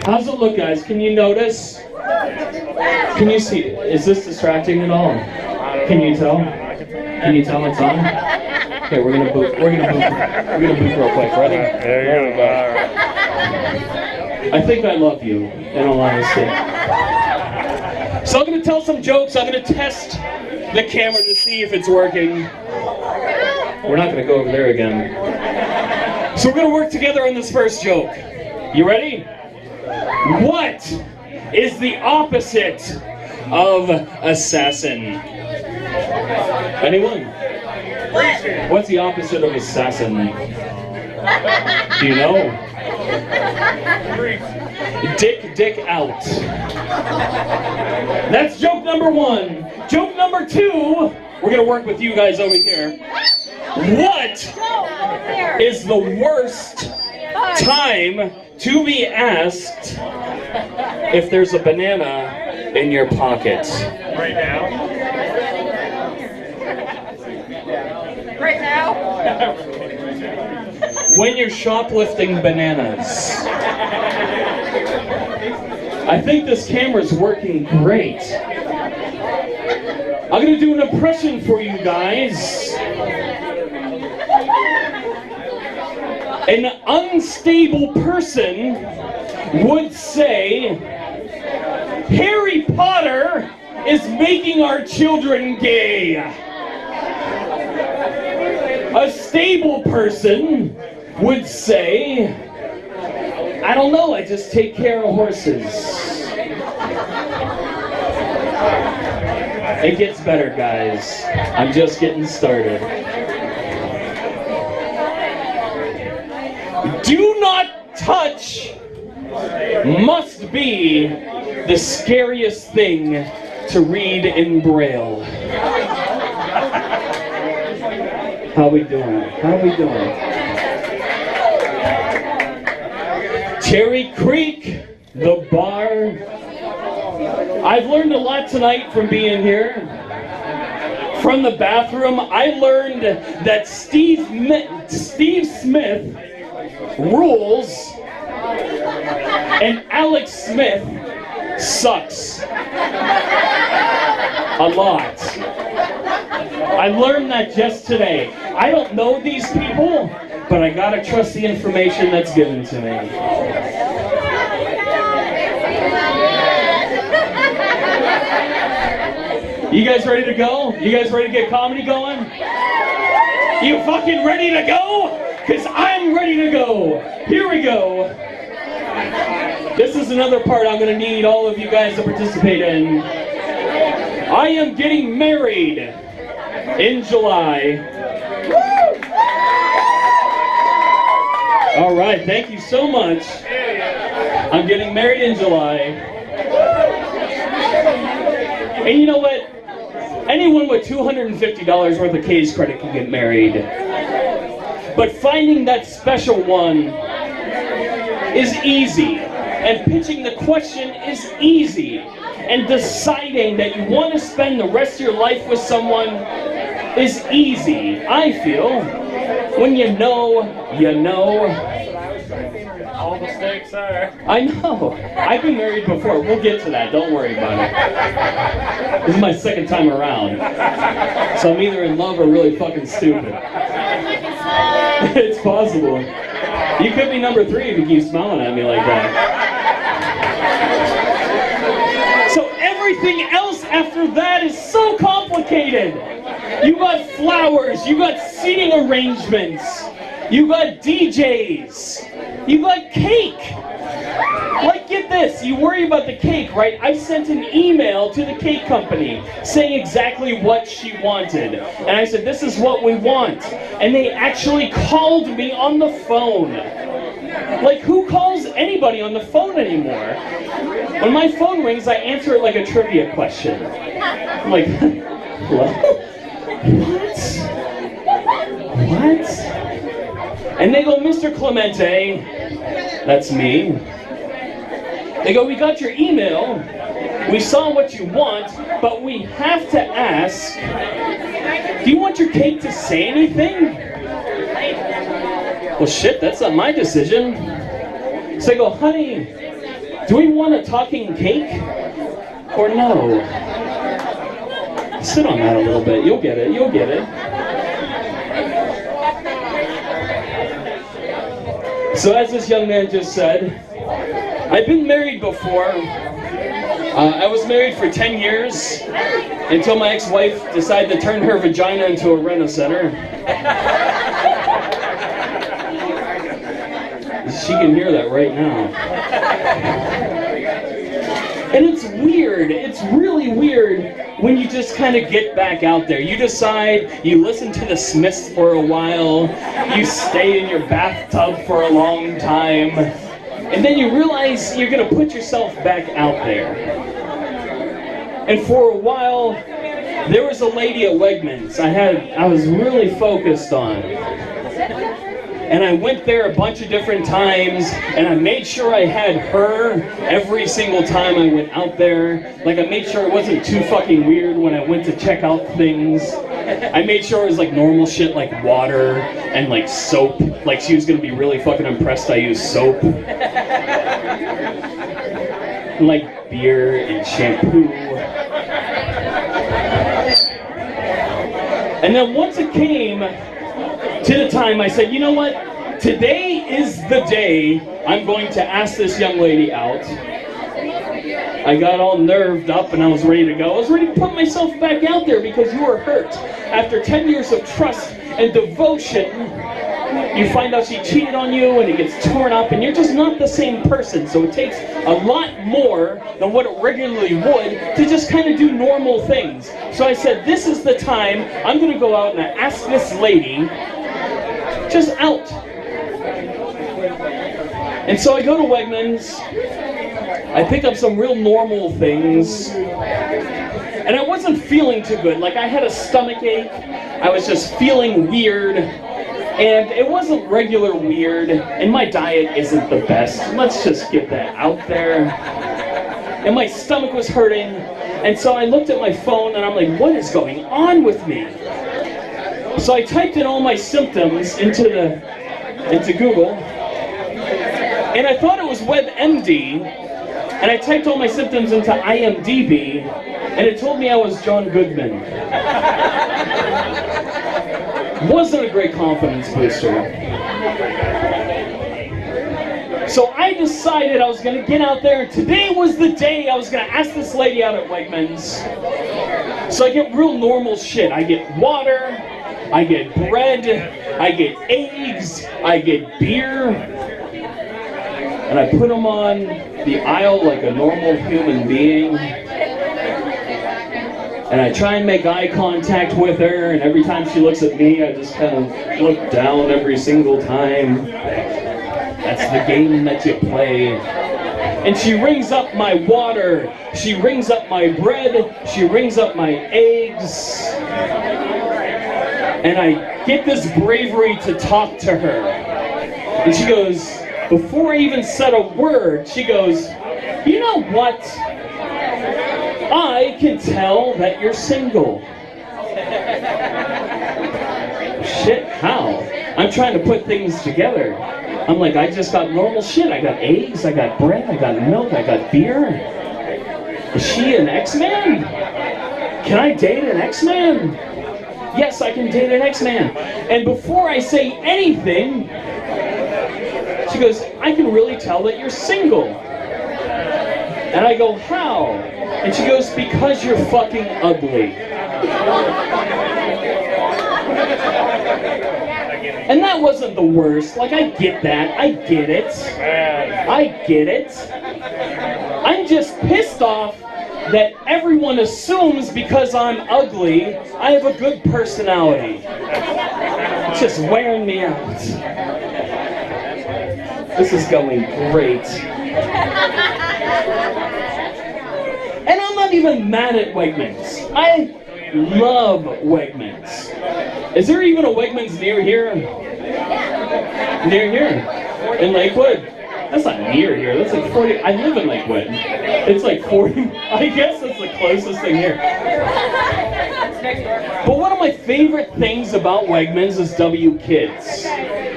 How's it look, guys? Can you notice? Can you see? Is this distracting at all? Can you tell? Can you tell it's on? Okay, we're gonna boot real quick. Ready? There you go. I think I love you, in all honesty. So I'm gonna tell some jokes. I'm gonna test the camera to see if it's working. We're not gonna go over there again. So we're gonna work together on this first joke. You ready? What is the opposite of assassin? Anyone? What's the opposite of assassin? Do you know? Dick out. That's joke number one. Joke number two, we're gonna work with you guys over here. What is the worst time to be asked if there's a banana in your pocket? Right now? Right now? When you're shoplifting bananas. I think this camera's working great. I'm gonna do an impression for you guys. An unstable person would say, Harry Potter is making our children gay. A stable person would say, I don't know, I just take care of horses. It gets better, guys. I'm just getting started. Do not touch must be the scariest thing to read in Braille. How we doing? How we doing? Cherry Creek, the Barr. I've learned a lot tonight from being here. From the bathroom, I learned that Steve Smith rules and Alex Smith sucks. A lot. I learned that just today. I don't know these people, but I gotta trust the information that's given to me. You guys ready to go? You guys ready to get comedy going? You fucking ready to go? Because I'm ready to go. Here we go. This is another part I'm going to need all of you guys to participate in. I am getting married in July. All right, thank you so much. I'm getting married in July. And you know what? Anyone with $250 worth of K's credit can get married. But finding that special one is easy. And pitching the question is easy. And deciding that you want to spend the rest of your life with someone is easy, I feel. When you know, you know. All the stakes are. I know. I've been married before. We'll get to that. Don't worry about it. This is my second time around. So I'm either in love or really fucking stupid. It's possible. You could be number 3 if you keep smiling at me like that. So everything else after that is so complicated. You got flowers, you got seating arrangements, you got DJs, you got cake. Like, get this, you worry about the cake, right? I sent an email to the cake company saying exactly what she wanted. And I said, this is what we want. And they actually called me on the phone. Like, who calls anybody on the phone anymore? When my phone rings, I answer it like a trivia question. I'm like, what? What? And they go, Mr. Clemente, that's me. They go, we got your email, we saw what you want, but we have to ask, do you want your cake to say anything? well, shit, that's not my decision. So I go, honey, do we want a talking cake or no? Sit on that a little bit. You'll get it. You'll get it. So as this young man just said, I've been married before. I was married for 10 years until my ex-wife decided to turn her vagina into a rent-a-center. She can hear that right now. And it's weird. It's really weird when you just kind of get back out there. You decide, you listen to the Smiths for a while, you stay in your bathtub for a long time, and then you realize you're going to put yourself back out there. And for a while, there was a lady at Wegmans I was really focused on. And I went there a bunch of different times, and I made sure I had her every single time I went out there. Like, I made sure it wasn't too fucking weird when I went to check out things. I made sure it was like normal shit like water and like soap. Like, she was gonna be really fucking impressed I used soap. And like beer and shampoo. And then once it came to the time, I said, you know what? Today is the day I'm going to ask this young lady out. I got all nerved up and I was ready to go. I was ready to put myself back out there because you were hurt. After 10 years of trust and devotion, you find out she cheated on you and it gets torn up and you're just not the same person. So it takes a lot more than what it regularly would to just kind of do normal things. So I said, this is the time I'm going to go out and ask this lady just out. And so I go to Wegmans, I pick up some real normal things, and I wasn't feeling too good. Like, I had a stomach ache, I was just feeling weird, and it wasn't regular weird, and my diet isn't the best. Let's just get that out there. And my stomach was hurting, and so I looked at my phone and I'm like, what is going on with me? So I typed in all my symptoms into Google, and I thought it was WebMD, and I typed all my symptoms into IMDb, and it told me I was John Goodman. Wasn't a great confidence booster. So I decided I was going to get out there, and today was the day I was going to ask this lady out at Wegmans. So I get real normal shit. I get water, I get bread, I get eggs, I get beer, and I put them on the aisle like a normal human being. And I try and make eye contact with her, and every time she looks at me, I just kind of look down every single time. That's the game that you play. And she rings up my water, she rings up my bread, she rings up my eggs. And I get this bravery to talk to her. And she goes, before I even said a word, she goes, you know what? I can tell that you're single. Shit, how? I'm trying to put things together. I'm like, I just got normal shit. I got eggs, I got bread, I got milk, I got beer. Is she an X-Man? Can I date an X-Man? Yes, I can date an X-Man. And before I say anything, she goes, I can really tell that you're single. And I go, how? And she goes, because you're fucking ugly. And that wasn't the worst. Like, I get that. I get it. I get it. I'm just pissed off that everyone assumes because I'm ugly, I have a good personality. It's just wearing me out. This is going great. And I'm not even mad at Wegmans. I love Wegmans. Is there even a Wegmans near here? Near here? In Lakewood? That's not near here. That's like 40. I live in Lakewood. It's like 40. I guess that's the closest thing here. But one of my favorite things about Wegmans is W Kids.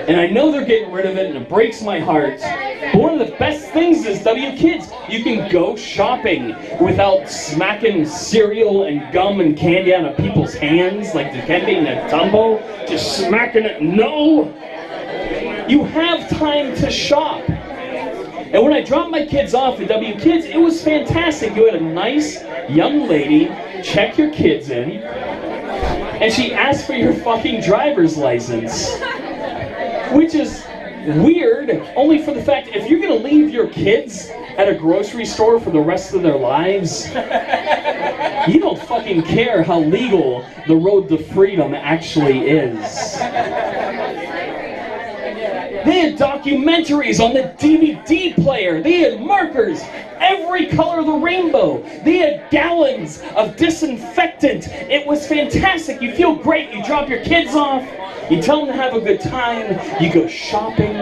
And I know they're getting rid of it, and it breaks my heart. But one of the best things is W-Kids. You can go shopping without smacking cereal and gum and candy out of people's hands, like the candy in a tumble, just smacking it. No! You have time to shop. And when I dropped my kids off at W-Kids, it was fantastic. You had a nice young lady check your kids in, and she asked for your fucking driver's license. Which is weird, only for the fact if you're gonna leave your kids at a grocery store for the rest of their lives, you don't fucking care how legal the road to freedom actually is. They had documentaries on the DVD player. They had markers, every color of the rainbow. They had gallons of disinfectant. It was fantastic. You feel great. You drop your kids off. You tell them to have a good time. You go shopping.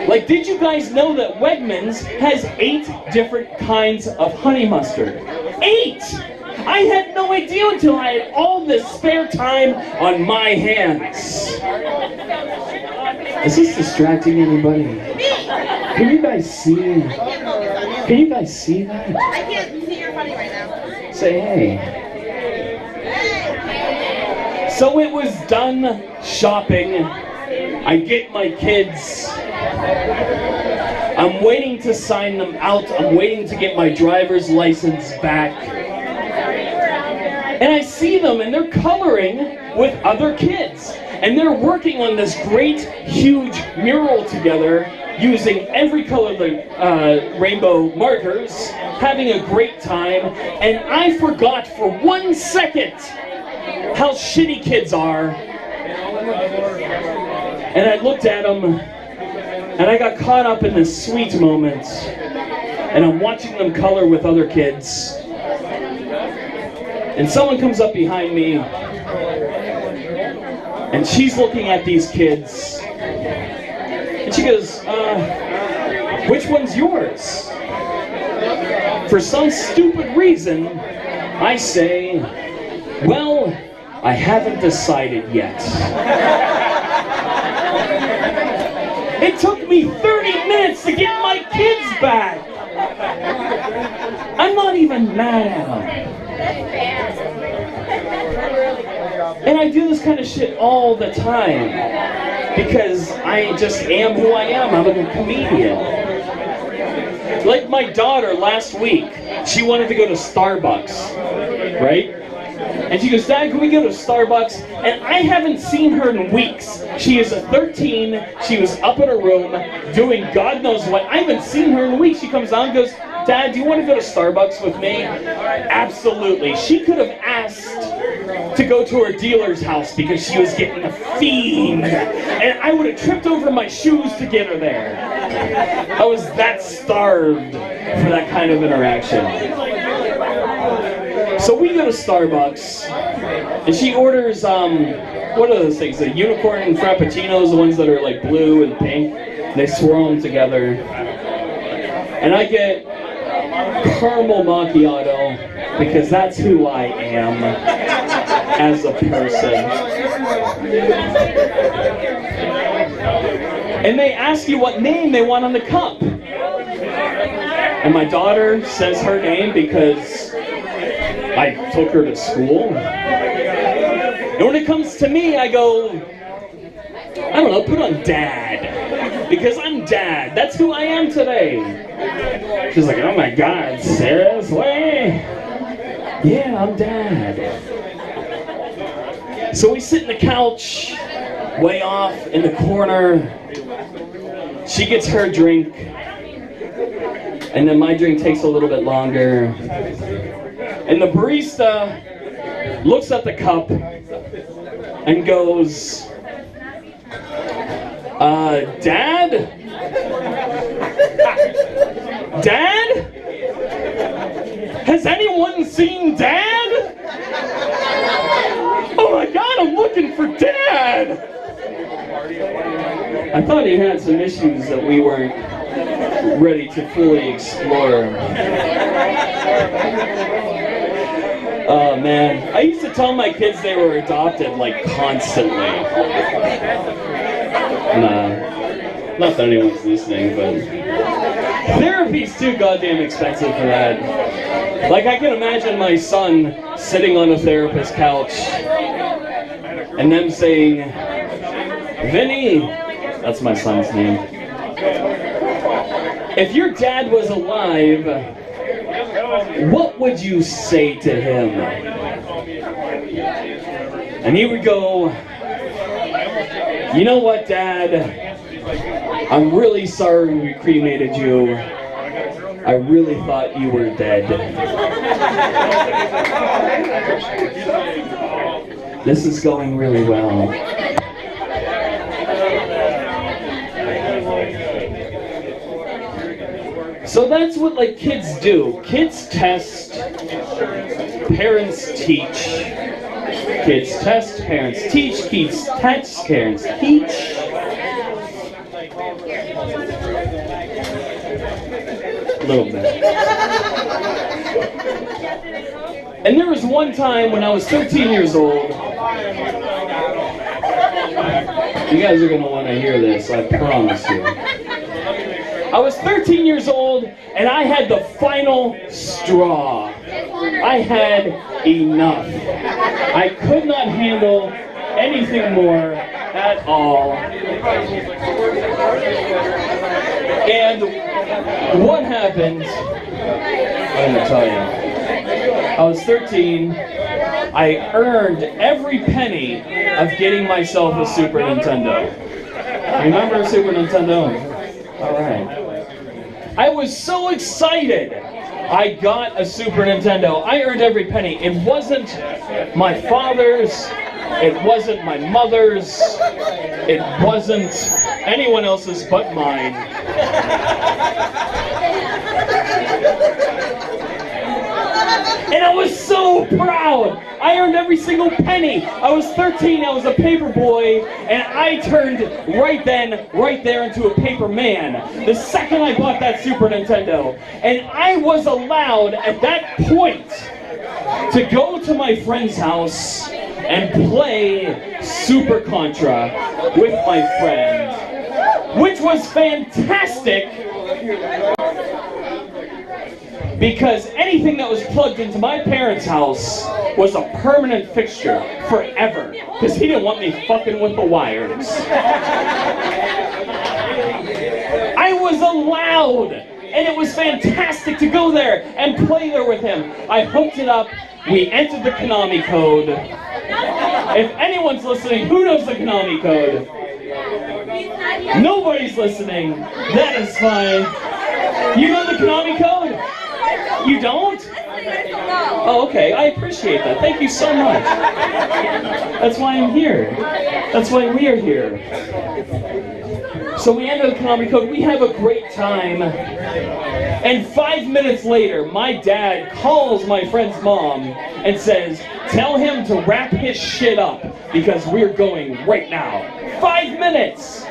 Like, did you guys know that Wegmans has 8 different kinds of honey mustard? 8! I had no idea until I had all this spare time on my hands. Is this distracting anybody? Can you guys see? Can you guys see that? I can't see your funny right now. Say hey. So it was done shopping. I get my kids. I'm waiting to sign them out. I'm waiting to get my driver's license back. And I see them, and they're coloring with other kids. And they're working on this great, huge mural together, using every color of the rainbow markers, having a great time. And I forgot for 1 second how shitty kids are. And I looked at them, and I got caught up in this sweet moment. And I'm watching them color with other kids. And someone comes up behind me, and she's looking at these kids, and she goes, which one's yours? For some stupid reason, I say, well, I haven't decided yet. It took me 30 minutes to get my kids back. I'm not even mad at them. And I do this kind of shit all the time because I just am who I am. I'm a comedian. Like my daughter last week, she wanted to go to Starbucks, right? And she goes, Dad, can we go to Starbucks? And I haven't seen her in weeks. She is a 13. She was up in her room doing God knows what. I haven't seen her in weeks. She comes down and goes, Dad, do you want to go to Starbucks with me? Absolutely. She could have asked to go to her dealer's house because she was getting a fiend. And I would have tripped over my shoes to get her there. I was that starved for that kind of interaction. So we go to Starbucks, and she orders, what are those things? The unicorn frappuccinos, the ones that are like blue and pink. They swirl them together. And I get caramel macchiato, because that's who I am as a person. And they ask you what name they want on the cup. And my daughter says her name because I took her to school. And when it comes to me, I go, I don't know, put on Dad. Because I'm Dad. That's who I am today. She's like, oh my God, seriously? Yeah, I'm Dad. So we sit in the couch, way off in the corner. She gets her drink. And then my drink takes a little bit longer. And the barista looks at the cup and goes, Dad? Dad? Has anyone seen Dad? Oh my God, I'm looking for Dad! I thought he had some issues that we weren't ready to fully explore. Oh man, I used to tell my kids they were adopted like constantly. Nah, not that anyone's listening, but therapy's too goddamn expensive for that. Like I can imagine my son sitting on a therapist's couch and them saying, Vinny, that's my son's name. If your dad was alive, what would you say to him? And he would go, you know what, Dad? I'm really sorry we cremated you. I really thought you were dead. This is going really well. So that's what like kids do. Kids test, parents teach. Kids test, parents teach. Kids test, parents teach. A little bit. And there was one time when I was 13 years old. You guys are going to want to hear this, I promise you. I was 13 years old and I had the final straw. I had enough. I could not handle anything more at all. And what happened, I'm going to tell you. I was 13. I earned every penny of getting myself a Super Nintendo. Remember a Super Nintendo? All right. I was so excited. I got a Super Nintendo. I earned every penny. It wasn't my father's. It wasn't my mother's. It wasn't anyone else's but mine. And I was so proud. I earned every single penny. I was 13, I was a paper boy, and I turned right there into a paper man. The second I bought that Super Nintendo. And I was allowed at that point to go to my friend's house and play Super Contra with my friend, which was fantastic. Because anything that was plugged into my parents' house was a permanent fixture forever. Because he didn't want me fucking with the wires. I was allowed, and it was fantastic to go there and play there with him. I hooked it up. We entered the Konami code. If anyone's listening, who knows the Konami code? Nobody's listening. That is fine. You know the Konami code? You don't? Oh, okay. I appreciate that. Thank you so much. That's why I'm here. That's why we are here. So we enter the Konami code. We have a great time. And 5 minutes later, my dad calls my friend's mom and says, tell him to wrap his shit up because we're going right now. 5 minutes!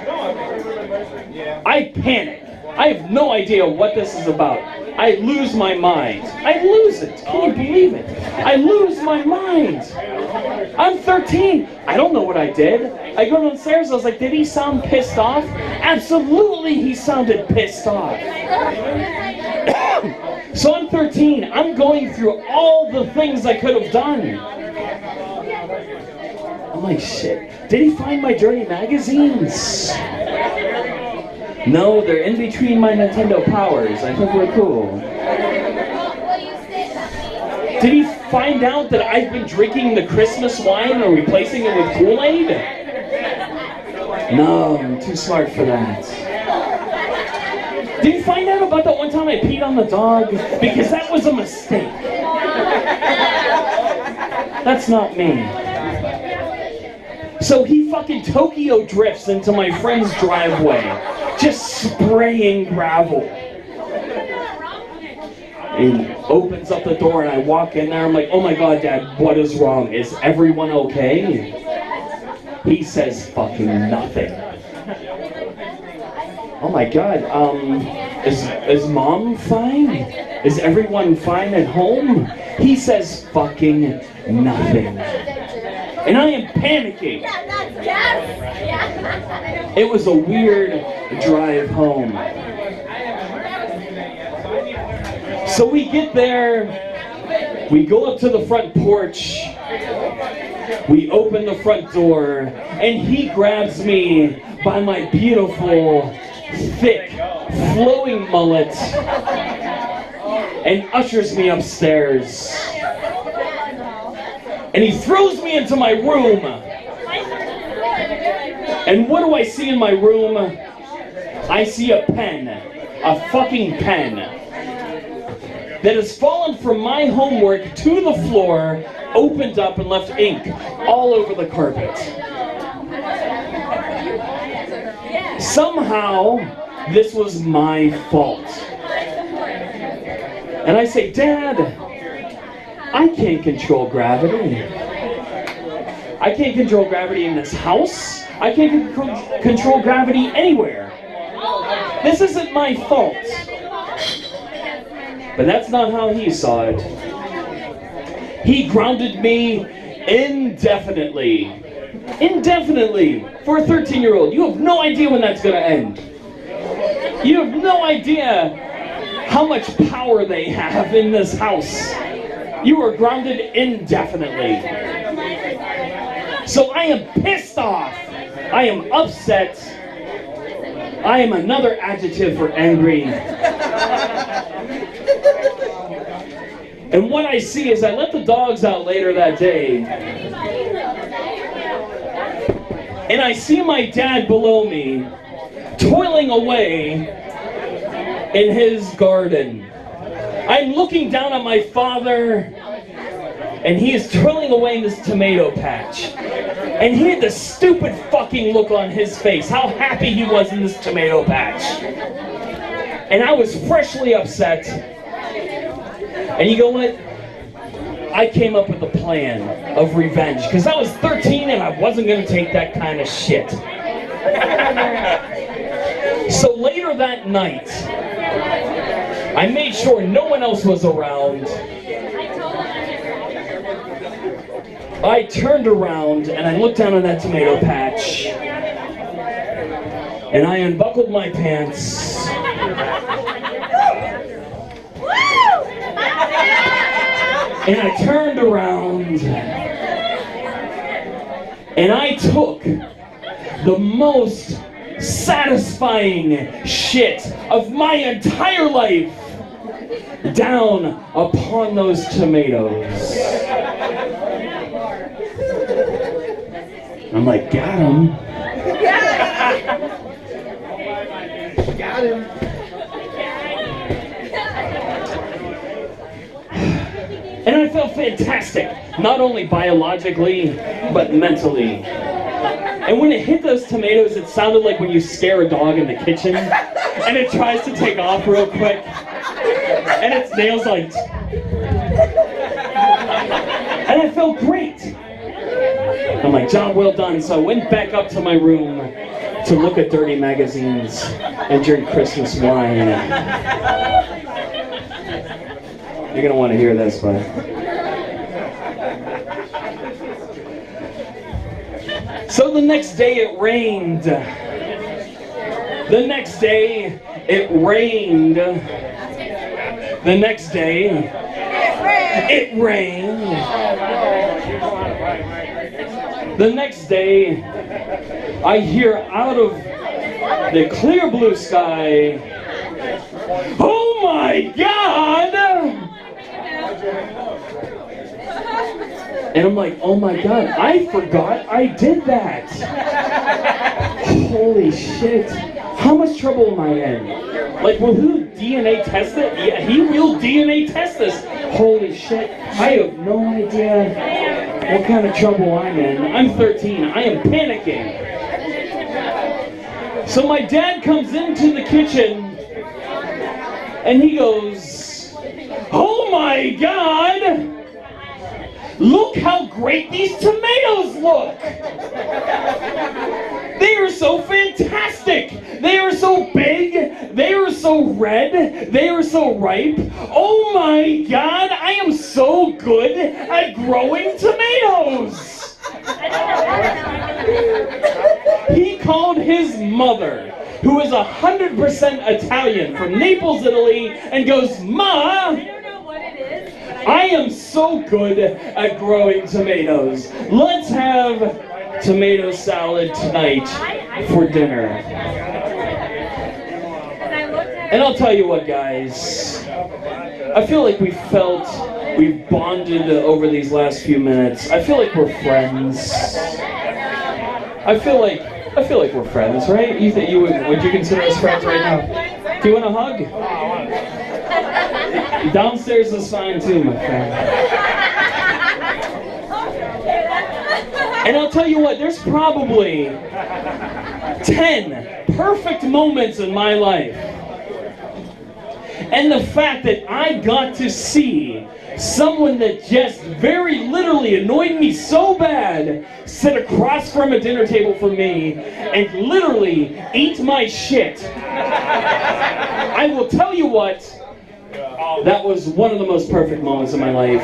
I panic. I have no idea what this is about. I lose my mind. I lose it. Can you believe it? I lose my mind. I'm 13. I don't know what I did. I go downstairs. I was like, did he sound pissed off? Absolutely, he sounded pissed off. So I'm 13. I'm going through all the things I could have done. I'm like, shit. Did he find my dirty magazines? No, they're in between my Nintendo powers. I think we're cool. Did he find out that I've been drinking the Christmas wine or replacing it with Kool-Aid? No, I'm too smart for that. Did he find out about that one time I peed on the dog? Because that was a mistake. That's not me. So he fucking Tokyo drifts into my friend's driveway, just spraying gravel. He opens up the door and I walk in there. I'm like, oh my God, Dad, what is wrong? Is everyone okay? He says fucking nothing. Oh my God, is Mom fine? Is everyone fine at home? He says fucking nothing. And I am panicking. It was a weird drive home. So we get there, we go up to the front porch, we open the front door, and he grabs me by my beautiful, thick, flowing mullet and ushers me upstairs. And he throws me into my room. And what do I see in my room? I see a pen, a fucking pen, that has fallen from my homework to the floor, opened up and left ink all over the carpet. Somehow, this was my fault. And I say, Dad, I can't control gravity. I can't control gravity in this house. I can't control gravity anywhere. This isn't my fault. But that's not how he saw it. He grounded me indefinitely. Indefinitely. For a 13-year-old. You have no idea when that's going to end. You have no idea how much power they have in this house. You are grounded indefinitely. So I am pissed off. I am upset. I am another adjective for angry. And what I see is I let the dogs out later that day. And I see my dad below me, toiling away in his garden. I'm looking down at my father, and he is toiling away in this tomato patch. And he had the stupid fucking look on his face, how happy he was in this tomato patch. And I was freshly upset. And you know what? I came up with a plan of revenge, because I was 13 and I wasn't going to take that kind of shit. So later that night, I made sure no one else was around. I turned around and I looked down at that tomato patch, and I unbuckled my pants. And I turned around and I took the most satisfying shit of my entire life down upon those tomatoes. I'm like, got him. Got him. And I felt fantastic, not only biologically, but mentally. And when it hit those tomatoes, it sounded like when you scare a dog in the kitchen, and it tries to take off real quick, and its nails like... And I felt great. I'm like, job well done. So I went back up to my room to look at dirty magazines and drink Christmas wine. You're gonna want to hear this, but... So the next day it rained. The next day it rained. The next day it rained. The next day I hear out of the clear blue sky, oh my God! And I'm like, oh my God, I forgot I did that. Holy shit. How much trouble am I in? Like, will he DNA test it? Yeah, he will DNA test this. Holy shit. I have no idea what kind of trouble I'm in. I'm 13. I am panicking. So my dad comes into the kitchen and he goes, oh my God! Look how great these tomatoes look! They are so fantastic! They are so big, they are so red, they are so ripe. Oh my God, I am so good at growing tomatoes. He called his mother, who is 100% Italian from Naples, Italy, and goes, "Ma, I am so good at growing tomatoes. Let's have tomato salad tonight for dinner." And I'll tell you what, guys, I feel like we've bonded over these last few minutes. I feel like we're friends. I feel like we're friends, right? Would you consider us friends right now? Do you want a hug? Downstairs is fine too, my friend. And I'll tell you what, there's probably 10 perfect moments in my life. And the fact that I got to see someone that just very literally annoyed me so bad sit across from a dinner table from me and literally eat my shit. I will tell you what, that was one of the most perfect moments of my life.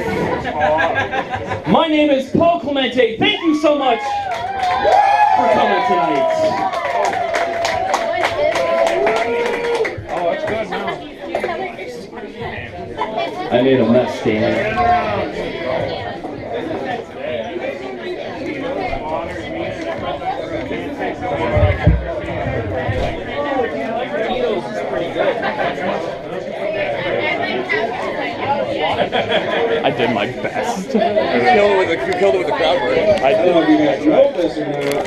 My name is Paul Clemente. Thank you so much for coming tonight. Oh, it's good now. I made a mess, Dan. I did my best. You killed it with the crowd work. I did. I don't know if you're gonna try this or not.